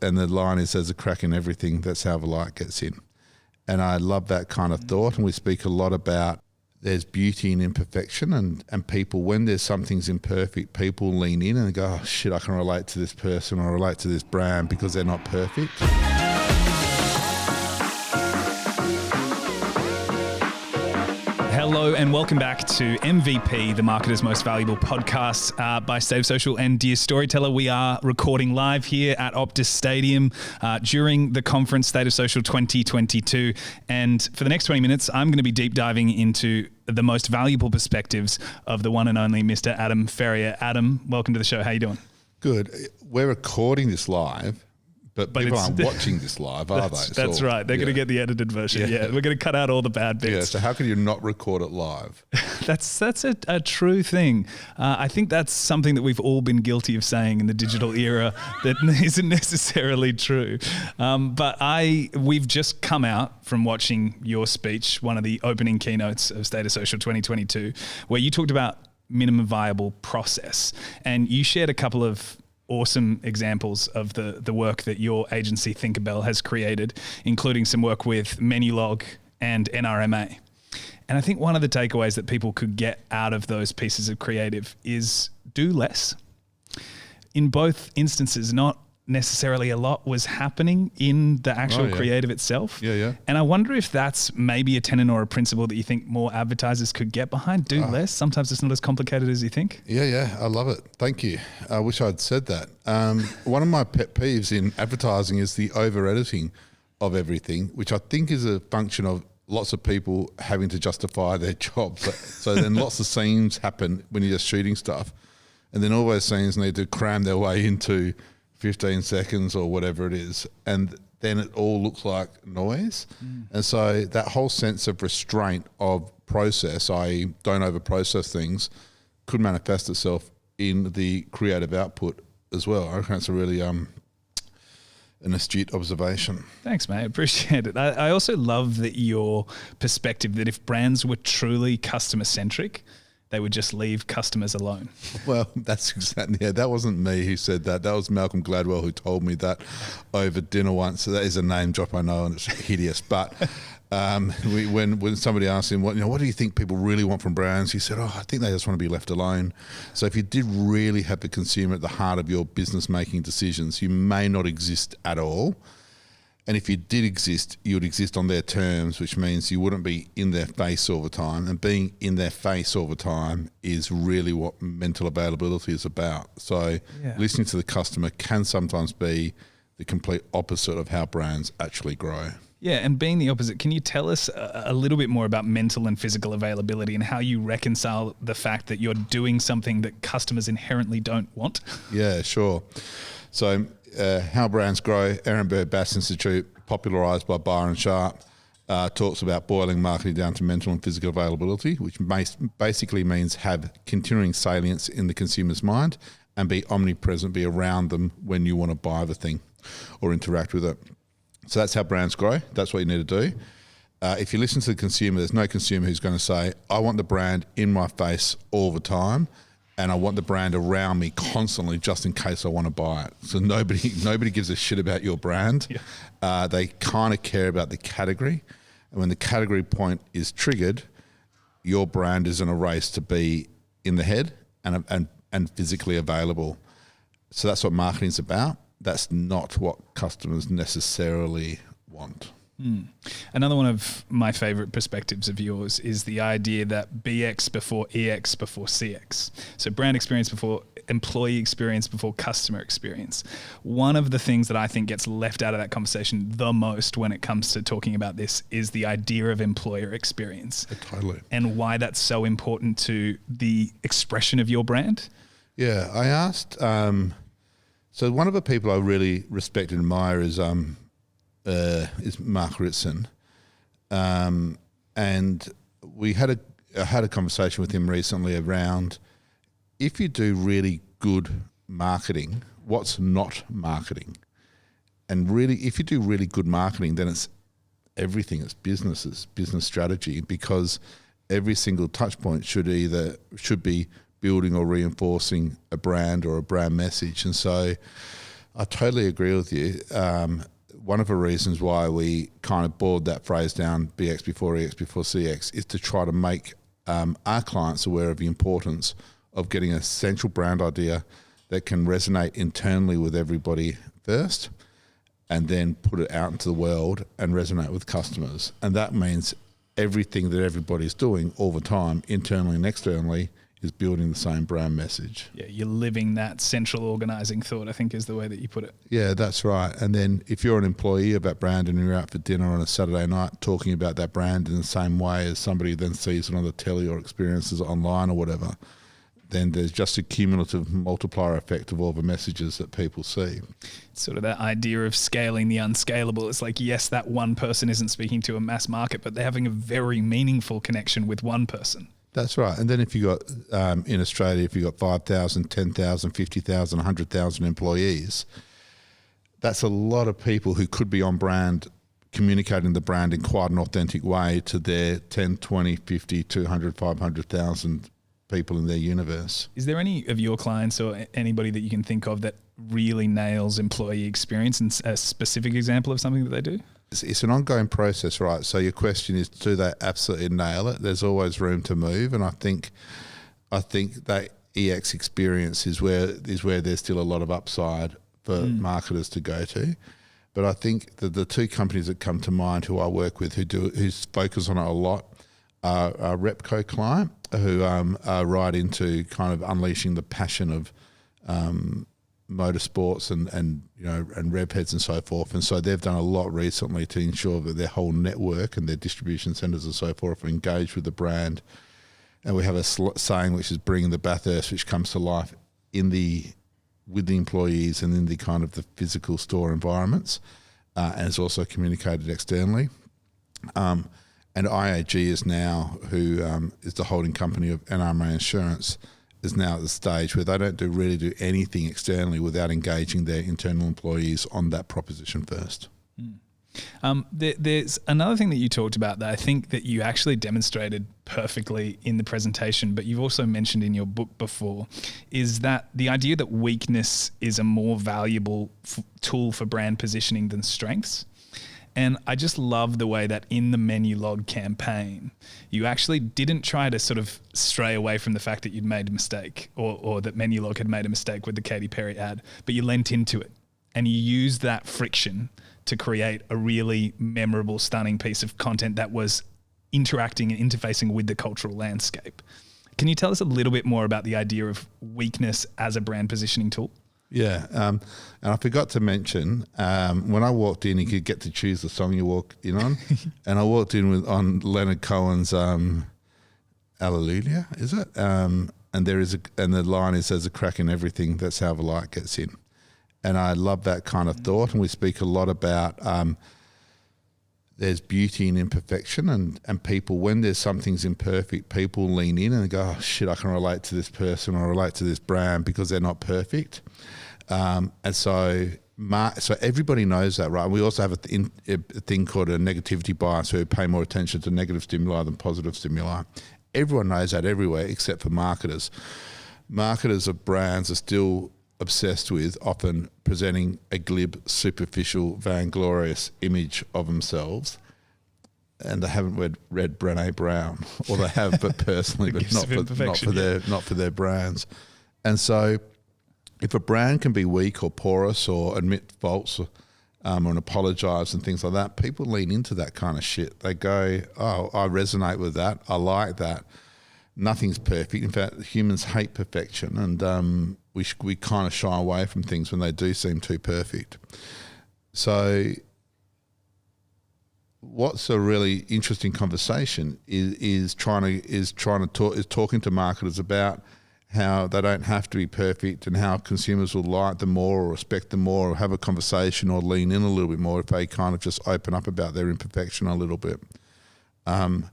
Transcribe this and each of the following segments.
and the line is, there's a crack in everything, that's how the light gets in. And I love that kind of thought, and we speak a lot about there's beauty in imperfection, and people, when there's something's imperfect, people lean in and go, oh shit, I can relate to this person or relate to this brand because they're not perfect. Hello and welcome back to MVP, the Marketer's Most Valuable Podcast by State of Social and Dear Storyteller. We are recording live here at Optus Stadium during the conference State of Social 2022. And for the next 20 minutes, I'm going to be deep diving into the most valuable perspectives of the one and only Mr. Adam Ferrier. Adam, welcome to the show. How you doing? Good. We're recording this live. But people aren't watching this live, are they? That's right. They're going to get the edited version. Yeah. We're going to cut out all the bad bits. Yeah, so how can you not record it live? That's a true thing. I think that's something that we've all been guilty of saying in the digital era that isn't necessarily true. But we've just come out from watching your speech, one of the opening keynotes of State of Social 2022, where you talked about minimum viable process. And you shared a couple of awesome examples of the work that your agency Thinkerbell has created, including some work with Menulog and NRMA. And I think one of the takeaways that people could get out of those pieces of creative is do less. In both instances, not necessarily a lot was happening in the actual creative itself. Yeah. And I wonder if that's maybe a tenet or a principle that you think more advertisers could get behind. Do less. Sometimes it's not as complicated as you think. Yeah. I love it. Thank you. I wish I'd said that. One of my pet peeves in advertising is the over-editing of everything, which I think is a function of lots of people having to justify their jobs. So then lots of scenes happen when you're just shooting stuff. And then all those scenes need to cram their way into 15 seconds or whatever it is, and then it all looks like noise. And so that whole sense of restraint of process, i.e. don't over-process things, could manifest itself in the creative output as well. I reckon it's a really an astute observation. Thanks, mate. I appreciate it. I also love that your perspective that if brands were truly customer-centric, they would just leave customers alone. Well, that's exactly, that wasn't me who said that. That was Malcolm Gladwell who told me that over dinner once. So that is a name drop, I know, and it's hideous. But when somebody asked him, what do you think people really want from brands? He said, I think they just want to be left alone. So if you did really have the consumer at the heart of your business making decisions, you may not exist at all. And if you did exist, you would exist on their terms, which means you wouldn't be in their face all the time. And being in their face all the time is really what mental availability is about. So listening to the customer can sometimes be the complete opposite of how brands actually grow. Yeah, and being the opposite, can you tell us a little bit more about mental and physical availability and how you reconcile the fact that you're doing something that customers inherently don't want? Yeah, sure. So How Brands Grow, Ehrenberg Bass Institute, popularised by Byron Sharp, talks about boiling marketing down to mental and physical availability, which basically means have continuing salience in the consumer's mind and be omnipresent, be around them when you want to buy the thing or interact with it. So that's how brands grow. That's what you need to do. If you listen to the consumer, there's no consumer who's going to say, I want the brand in my face all the time, and I want the brand around me constantly just in case I want to buy it. So nobody gives a shit about your brand. Yeah. They kind of care about the category. And when the category point is triggered, your brand is in a race to be in the head and physically available. So that's what marketing's about. That's not what customers necessarily want. Another one of my favorite perspectives of yours is the idea that BX before EX before CX. So brand experience before employee experience before customer experience. One of the things that I think gets left out of that conversation the most when it comes to talking about this is the idea of employer experience. Totally. And why that's so important to the expression of your brand. Yeah, I asked, so one of the people I really respect and admire is Mark Ritson, and I had a conversation with him recently around if you do really good marketing, what's not marketing? And really, if you do really good marketing, then it's everything. It's business strategy, because every single touch point should be building or reinforcing a brand or a brand message. And so I totally agree with you. One of the reasons why we kind of boiled that phrase down, BX before EX before CX, is to try to make our clients aware of the importance of getting a central brand idea that can resonate internally with everybody first, and then put it out into the world and resonate with customers. And that means everything that everybody's doing all the time, internally and externally, is building the same brand message. Yeah, you're living that central organising thought, I think is the way that you put it. Yeah, that's right. And then if you're an employee of that brand and you're out for dinner on a Saturday night talking about that brand in the same way as somebody then sees it on the telly or experiences it online or whatever, then there's just a cumulative multiplier effect of all the messages that people see. Sort of that idea of scaling the unscalable. It's like, yes, that one person isn't speaking to a mass market, but they're having a very meaningful connection with one person. That's right. And then if you got, in Australia, if you got 5,000, 10,000, 50,000, 100,000 employees, that's a lot of people who could be on brand, communicating the brand in quite an authentic way to their 10, 20, 50, 200, 500,000 people in their universe. Is there any of your clients or anybody that you can think of that really nails employee experience, and a specific example of something that they do? It's an ongoing process, right? So your question is, do they absolutely nail it? There's always room to move, and I think that EX experience is where there's still a lot of upside for marketers to go to. But I think that the two companies that come to mind who I work with who focus on it a lot are a Repco client who are right into kind of unleashing the passion of motorsports and rev heads and so forth. And so they've done a lot recently to ensure that their whole network and their distribution centres and so forth are engaged with the brand. And we have a saying which is bringing the Bathurst, which comes to life with the employees and in the kind of the physical store environments, and it's also communicated externally. And IAG is now, who is the holding company of NRMA Insurance, is now at the stage where they don't really do anything externally without engaging their internal employees on that proposition first. There's another thing that you talked about that I think that you actually demonstrated perfectly in the presentation, but you've also mentioned in your book before, is that the idea that weakness is a more valuable tool for brand positioning than strengths. And I just love the way that in the menu log campaign, you actually didn't try to sort of stray away from the fact that you'd made a mistake or that menu log had made a mistake with the Katy Perry ad, but you leant into it and you used that friction to create a really memorable, stunning piece of content that was interacting and interfacing with the cultural landscape. Can you tell us a little bit more about the idea of weakness as a brand positioning tool? Yeah, and I forgot to mention, when I walked in, you could get to choose the song you walk in on, and I walked in on Leonard Cohen's "Alleluia," is it? And the line is, "There's a crack in everything. That's how the light gets in." And I love that kind of thought, and we speak a lot about there's beauty in imperfection, and people, when there's something's imperfect, people lean in and go, "Oh shit, I can relate to this person or relate to this brand because they're not perfect." And so everybody knows that, right? We also have a thing called a negativity bias, where we pay more attention to negative stimuli than positive stimuli. Everyone knows that everywhere except for marketers. Marketers of brands are still obsessed with often presenting a glib, superficial, vainglorious image of themselves, and they haven't read Brené Brown, or they have, but personally, but not for their brands. And so, if a brand can be weak or porous or admit faults and apologise and things like that, people lean into that kind of shit. They go, "Oh, I resonate with that. I like that. Nothing's perfect. In fact, humans hate perfection, and we kind of shy away from things when they do seem too perfect." So what's a really interesting conversation is talking to marketers about how they don't have to be perfect, and how consumers will like them more or respect them more or have a conversation or lean in a little bit more if they kind of just open up about their imperfection a little bit. And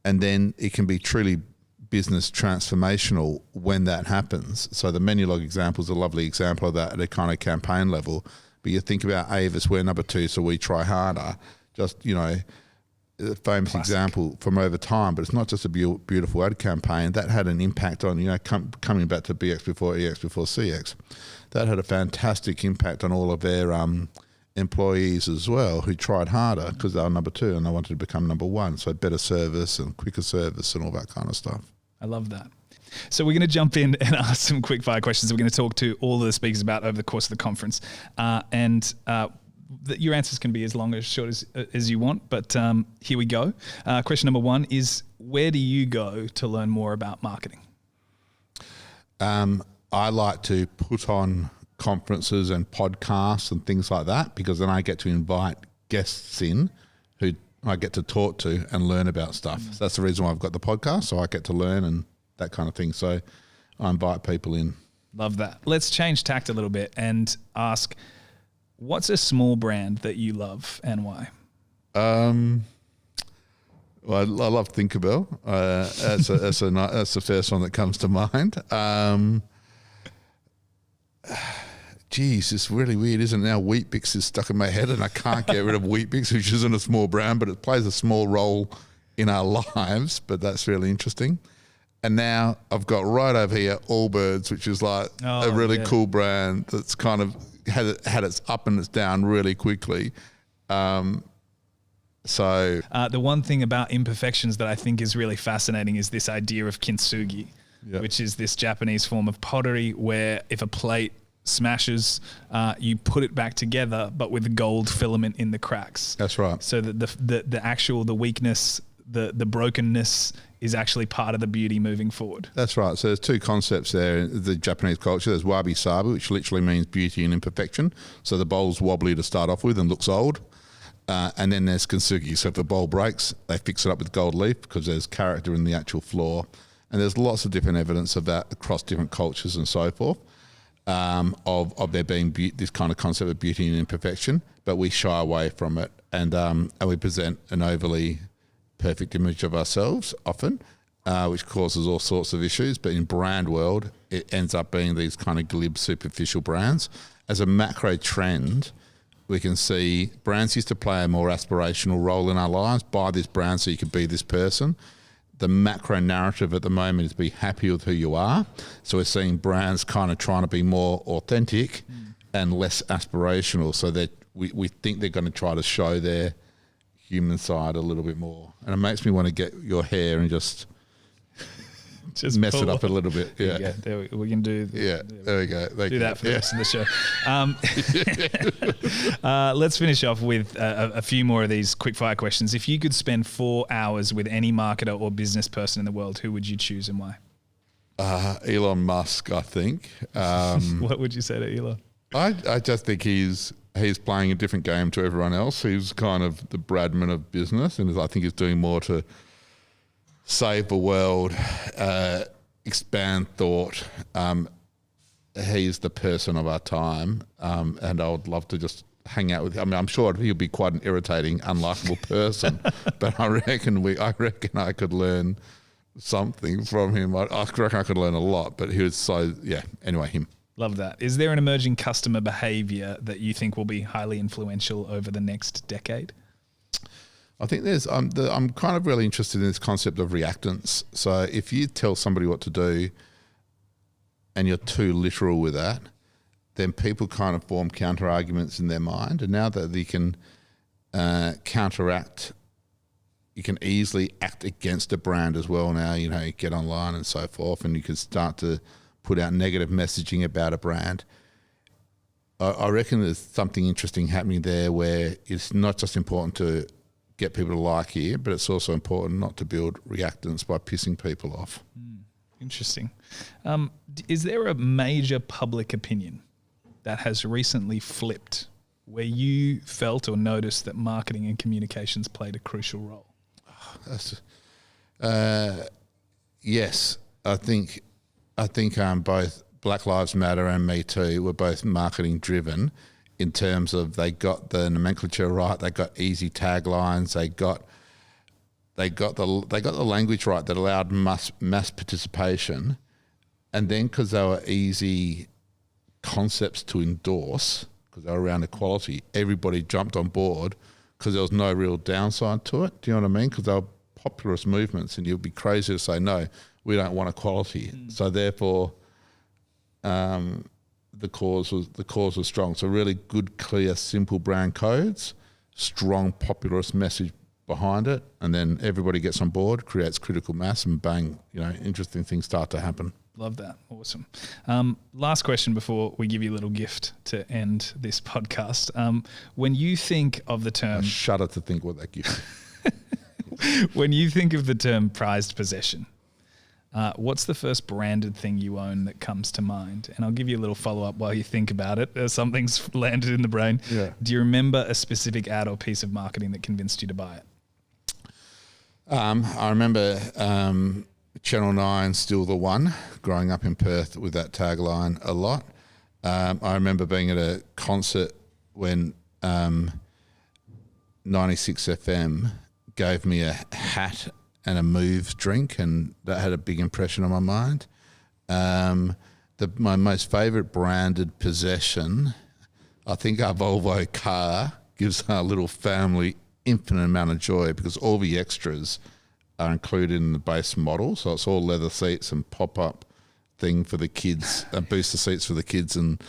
then it can be truly business transformational when that happens. So the menu log example is a lovely example of that at a kind of campaign level. But you think about Avis, we're number 2, so we try harder. Just, a famous Classic. example from over time, but it's not just a beautiful ad campaign. That had an impact on, coming back to BX before EX before CX. That had a fantastic impact on all of their employees as well, who tried harder because they were number 2 and they wanted to become number 1. So better service and quicker service and all that kind of stuff. I love that. So we're going to jump in and ask some quick fire questions. We're going to talk to all of the speakers about over the course of the conference. Your answers can be as long or as short as you want, but here we go. Question number 1 is, where do you go to learn more about marketing? I like to put on conferences and podcasts and things like that, because then I get to invite guests in who I get to talk to and learn about stuff. So that's the reason why I've got the podcast, so I get to learn and that kind of thing. So I invite people in. Love that. Let's change tact a little bit and ask, what's a small brand that you love and why? Well, I love Thinkerbell. That's the first one that comes to mind. Geez, it's really weird, isn't it? Now Weetbix is stuck in my head and I can't get rid of Weetbix, which isn't a small brand, but it plays a small role in our lives, but that's really interesting. And now I've got right over here Allbirds, which is like a really cool brand that's kind of had its up and its down really quickly. The one thing about imperfections that I think is really fascinating is this idea of kintsugi, which is this Japanese form of pottery where if a plate smashes, you put it back together, but with gold filament in the cracks. That's right. So that the weakness, the brokenness is actually part of the beauty moving forward. That's right. So there's 2 concepts there in the Japanese culture. There's wabi-sabi, which literally means beauty and imperfection. So the bowl's wobbly to start off with and looks old. And then there's kintsugi. So if the bowl breaks, they fix it up with gold leaf because there's character in the actual floor. And there's lots of different evidence of that across different cultures and so forth, of there being this kind of concept of beauty and imperfection. But we shy away from it and we present an overly perfect image of ourselves often, which causes all sorts of issues. But in brand world, it ends up being these kind of glib, superficial brands. As a macro trend, we can see brands used to play a more aspirational role in our lives. Buy this brand so you could be this person. The macro narrative at the moment is be happy with who you are. So we're seeing brands kind of trying to be more authentic and less aspirational, so that we think they're going to try to show their human side a little bit more. And it makes me want to get your hair and just mess it up a little bit. Yeah, we can do. There we go. Do that for the rest of the show. Let's finish off with a few more of these quick fire questions. If you could spend 4 hours with any marketer or business person in the world, who would you choose and why? Elon Musk, I think. What would you say to Elon? I just think he's playing a different game to everyone else. He's kind of the Bradman of business, and I think he's doing more to save the world, expand thought. He's the person of our time, and I would love to just hang out with him. I mean, I'm sure he'll be quite an irritating, unlikable person, but I reckon I could learn something from him. I reckon I could learn a lot, but he was so, anyway, him. Love that. Is there an emerging customer behavior that you think will be highly influential over the next decade? I think there's. I'm kind of really interested in this concept of reactance. So if you tell somebody what to do, and you're too literal with that, then people kind of form counter arguments in their mind. And now that they can counteract, you can easily act against a brand as well. Now you get online and so forth, and you can start to put out negative messaging about a brand. I reckon there's something interesting happening there, where it's not just important to get people to like you, but it's also important not to build reactance by pissing people off. Interesting. Is there a major public opinion that has recently flipped, where you felt or noticed that marketing and communications played a crucial role? Yes, I think both Black Lives Matter and Me Too were both marketing driven, in terms of they got the nomenclature right, they got easy taglines, they got the language right that allowed mass participation, and then because they were easy concepts to endorse, because they were around equality, everybody jumped on board because there was no real downside to it. Do you know what I mean? Because they were populist movements, and you'd be crazy to say, no, we don't want equality. So therefore, the cause was strong. So really good, clear, simple brand codes, strong populist message behind it, and then everybody gets on board, creates critical mass, and bang, interesting things start to happen. Love that. Awesome. Last question before we give you a little gift to end this podcast. When you think of the term... I shudder to think what that gift is. When you think of the term prized possession, what's the first branded thing you own that comes to mind? And I'll give you a little follow-up while you think about it. Something's landed in the brain. Yeah. Do you remember a specific ad or piece of marketing that convinced you to buy it? I remember Channel 9, Still the One, growing up in Perth with that tagline a lot. I remember being at a concert when 96 FM gave me a hat and a Move drink, and that had a big impression on my mind. My most favourite branded possession, I think our Volvo car gives our little family infinite amount of joy because all the extras are included in the base model. So it's all leather seats and pop-up thing for the kids, booster seats for the kids, and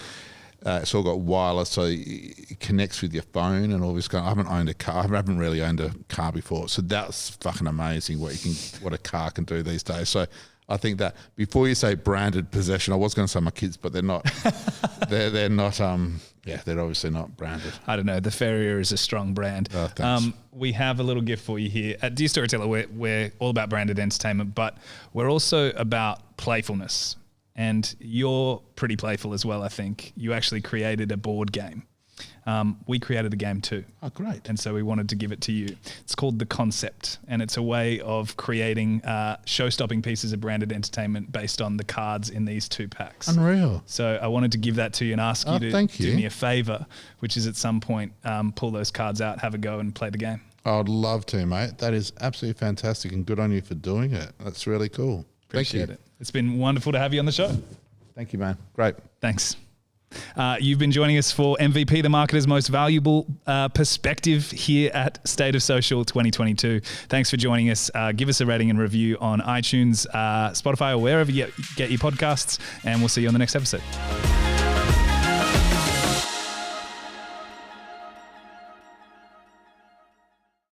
it's all got wireless, so it connects with your phone and all this kind. I haven't owned a car. I haven't really owned a car before, so that's fucking amazing what a car can do these days. So I think that before you say branded possession, I was going to say my kids, but they're not. they're not. They're obviously not branded. I don't know. The Ferrier is a strong brand. Oh, thanks. We have a little gift for you here at Dear Storyteller. We're all about branded entertainment, but we're also about playfulness. And you're pretty playful as well, I think. You actually created a board game. We created a game too. Oh, great. And so we wanted to give it to you. It's called The Concept, and it's a way of creating show-stopping pieces of branded entertainment based on the cards in these 2 packs. Unreal. So I wanted to give that to you and ask you to do me a favour, which is at some point pull those cards out, have a go and play the game. I'd love to, mate. That is absolutely fantastic, and good on you for doing it. That's really cool. Appreciate it. It's been wonderful to have you on the show. Thank you, man. Great. Thanks. You've been joining us for MVP, the marketer's most valuable perspective here at State of Social 2022. Thanks for joining us. Give us a rating and review on iTunes, Spotify, or wherever you get your podcasts, and we'll see you on the next episode.